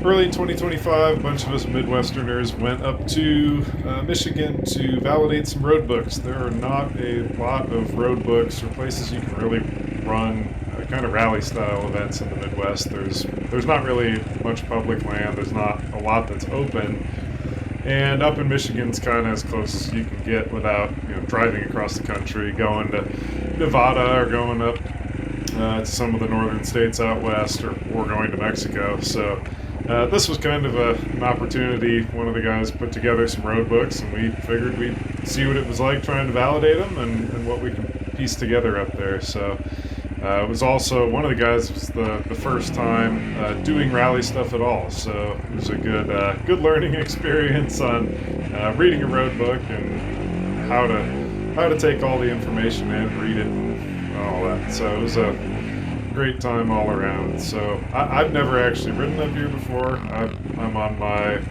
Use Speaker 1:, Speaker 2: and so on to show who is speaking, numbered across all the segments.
Speaker 1: Early 2025, a bunch of us Midwesterners went up to Michigan to validate some road books. There are not a lot of road books or places you can really run kind of rally style events in the Midwest. There's not really much public land. There's not a lot that's open. And up in Michigan's kind of as close as you can get without driving across the country, going to Nevada or going up to some of the northern states out west, or going to Mexico. So this was kind of an opportunity. One of the guys put together some road books, and we figured we'd see what it was like trying to validate them and what we could piece together up there. So it was also, one of the guys was the first time doing rally stuff at all. So it was a good learning experience on reading a road book and how to take all the information in, read it, and all that. So it was a great time all around. So I've never actually ridden up here before. I'm on my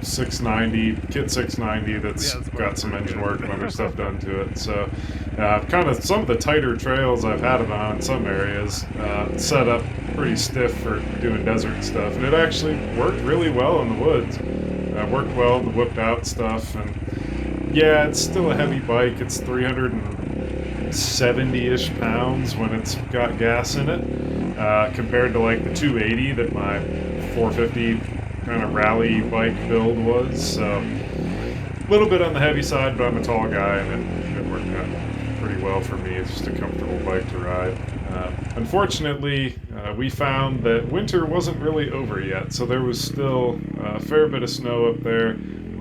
Speaker 1: 690, Kit690 that's got some engine work and other stuff done to it. So kind of some of the tighter trails I've had it on in some areas, set up pretty stiff for doing desert stuff. And it actually worked really well in the woods. Worked well in the whipped out stuff. And yeah, it's still a heavy bike. It's 370-ish pounds when it's got gas in it, compared to like the 280 that my 450 kind of rally bike build was. So a little bit on the heavy side, but I'm a tall guy and it worked out pretty well for me. It's just a comfortable bike to ride. Unfortunately, we found that winter wasn't really over yet, so there was still a fair bit of snow up there,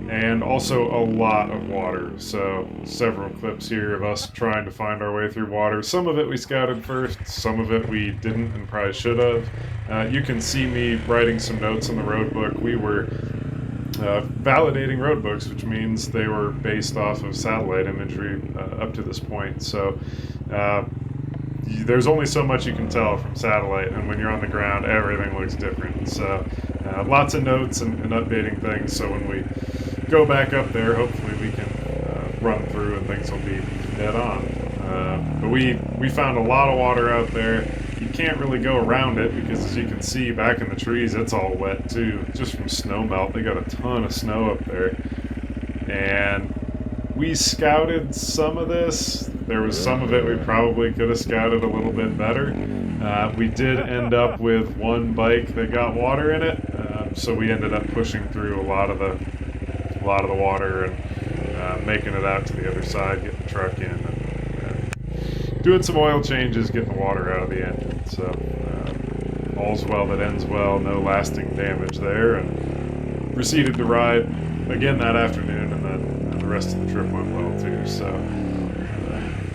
Speaker 1: and also a lot of water. So several clips here of us trying to find our way through water. Some of it we scouted first, some of it we didn't and probably should have. You can see me writing some notes in the road book. We were validating road books, which means they were based off of satellite imagery up to this point. So there's only so much you can tell from satellite, and when you're on the ground, everything looks different. So lots of notes and updating things, so when we go back up there, hopefully we can run through and things will be dead on. But we found a lot of water out there. You can't really go around it because, as you can see back in the trees, it's all wet too, just from snow melt. They got a ton of snow up there. And we scouted some of this. There was some of it we probably could have scouted a little bit better. We did end up with one bike that got water in it, so we ended up pushing through a lot of the water and making it out to the other side, getting the truck in, and doing some oil changes, getting the water out of the engine. So all's well that ends well, no lasting damage there, and proceeded to ride again that afternoon, and then the rest of the trip went well too. So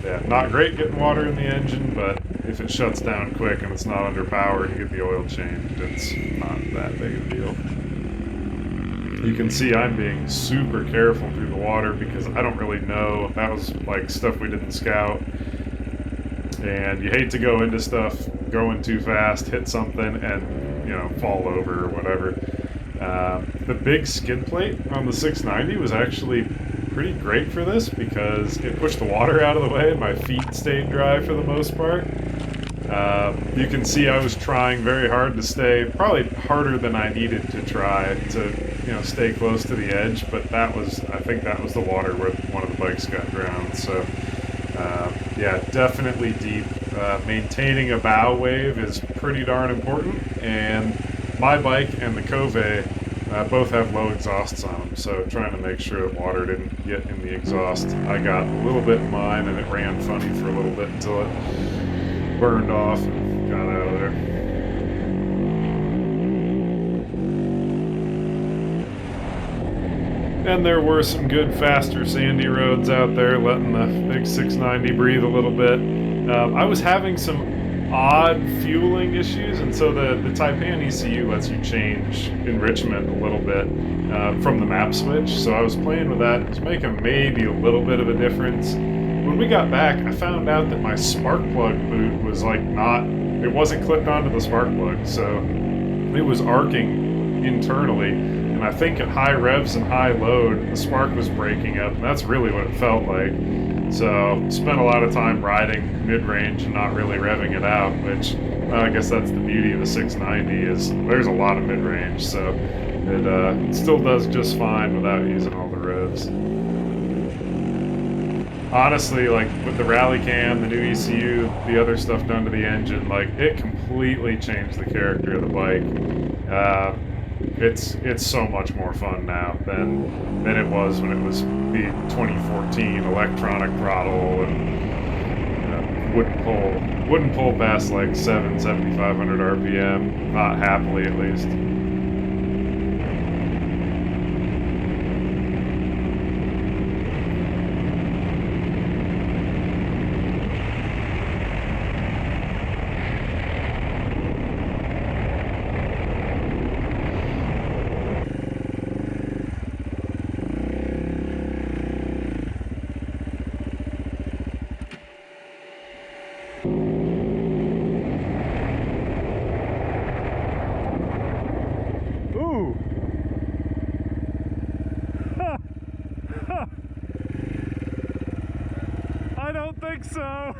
Speaker 1: yeah, not great getting water in the engine, but if it shuts down quick and it's not under power and you get the oil changed, it's not that big a deal. You can see I'm being super careful through the water because I don't really know. That was like stuff we didn't scout. And you hate to go into stuff going too fast, hit something, and fall over or whatever. The big skid plate on the 690 was actually pretty great for this because it pushed the water out of the way and my feet stayed dry for the most part. You can see I was trying very hard to stay, probably harder than I needed to try to stay close to the edge, but I think that was the water where one of the bikes got drowned. So yeah, definitely deep. Maintaining a bow wave is pretty darn important, and my bike and the Cove both have low exhausts on them, so trying to make sure the water didn't get in the exhaust. I got a little bit in mine and it ran funny for a little bit until it burned off and got out of there. And there were some good, faster, sandy roads out there, letting the big 690 breathe a little bit. I was having some odd fueling issues, and so the Taipan ECU lets you change enrichment a little bit from the map switch. So I was playing with that. It was making maybe a little bit of a difference. When we got back, I found out that my spark plug boot was it wasn't clipped onto the spark plug, so it was arcing internally. And I think at high revs and high load, the spark was breaking up, and that's really what it felt like. So spent a lot of time riding mid-range and not really revving it out, which I guess that's the beauty of the 690 is there's a lot of mid-range, so it still does just fine without using all the revs. Honestly, like with the rally cam, the new ECU, the other stuff done to the engine, like it completely changed the character of the bike. It's so much more fun now than it was when it was the 2014 electronic throttle and wouldn't pull past like 7,500 RPM, not happily at least.
Speaker 2: Ooh! I don't think so!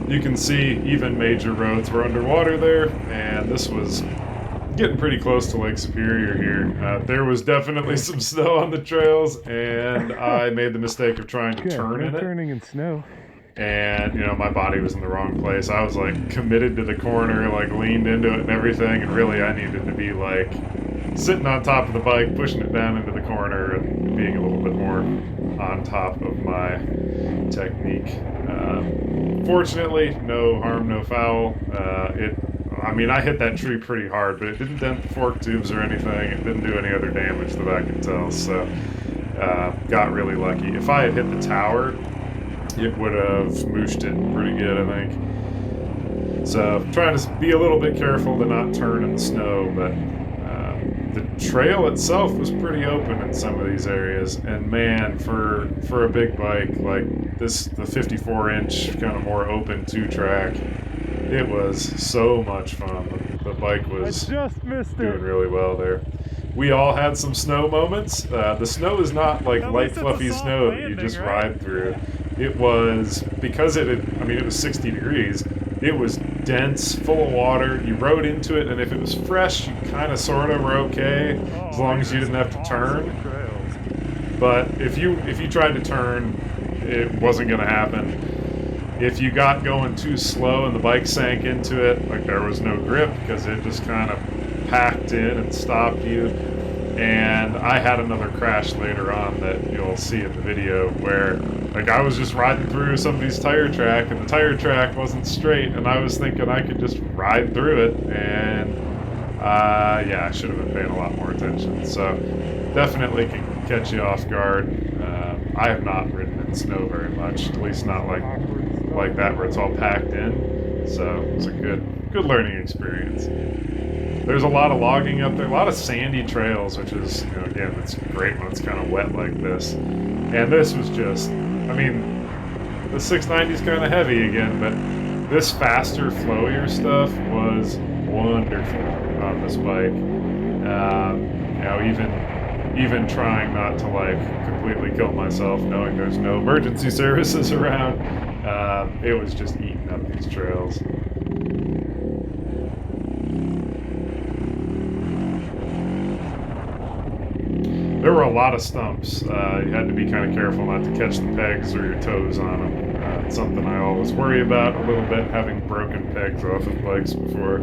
Speaker 1: You can see even major roads were underwater there, and this was getting pretty close to Lake Superior here. There was definitely some snow on the trails, and I made the mistake of trying to turn in it.
Speaker 2: Turning in snow.
Speaker 1: And, you know, my body was in the wrong place. I was, like, committed to the corner, like, leaned into it and everything, and really I needed to be, like, sitting on top of the bike, pushing it down into the corner, and being a little bit more on top of my technique. Fortunately, no harm, no foul. I mean, I hit that tree pretty hard, but it didn't dent the fork tubes or anything. It didn't do any other damage that I could tell, so got really lucky. If I had hit the tower, it would have smooshed it pretty good, I think. So, trying to be a little bit careful to not turn in the snow, but the trail itself was pretty open in some of these areas, and man, for a big bike like this, the 54-inch kind of more open 2-track, it was so much fun. The bike was doing really well there. We all had some snow moments. The snow is not like light fluffy snow that you just ride through. It was, because it was 60 degrees, it was dense, full of water. You rode into it, and if it was fresh, you kind of sort of were okay, as long as you didn't have to turn. But if you tried to turn, it wasn't going to happen. If you got going too slow and the bike sank into it, like there was no grip because it just kind of packed in and stopped you. And I had another crash later on that you'll see in the video where, like, I was just riding through somebody's tire track and the tire track wasn't straight, and I was thinking I could just ride through it, and yeah, I should have been paying a lot more attention. So definitely can catch you off guard. I have not ridden in snow very much, at least not like that where it's all packed in. So it was a good learning experience. There's a lot of logging up there, a lot of sandy trails, which is, you know, again, it's great when it's kind of wet like this. And this was just, I mean, the 690 is kind of heavy again, but this faster, flowier stuff was wonderful on this bike. You know, even trying not to, like, completely kill myself, knowing there's no emergency services around, it was just eating up these trails. There were a lot of stumps. You had to be kind of careful not to catch the pegs or your toes on them. It's something I always worry about a little bit, having broken pegs off of bikes before.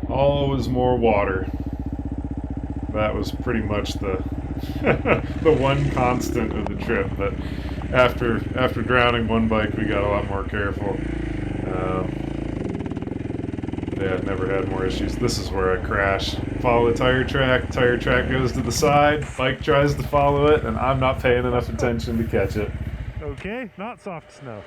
Speaker 1: Always more water. That was pretty much the the one constant of the trip. But after drowning one bike, we got a lot more careful. Yeah, never had more issues. This is where I crash. Follow the tire track goes to the side, bike tries to follow it, and I'm not paying enough attention to catch it.
Speaker 2: Okay, not soft snow.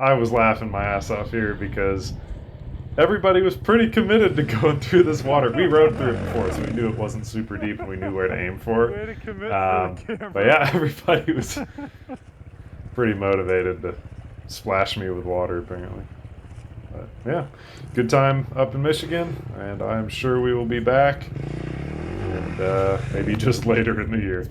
Speaker 1: I was laughing my ass off here because everybody was pretty committed to going through this water. We rode through it before, so we knew it wasn't super deep and we knew where to aim for.
Speaker 2: Way to commit for the camera.
Speaker 1: But yeah, everybody was pretty motivated to splash me with water, apparently. But yeah, good time up in Michigan, and I'm sure we will be back, and maybe just later in the year.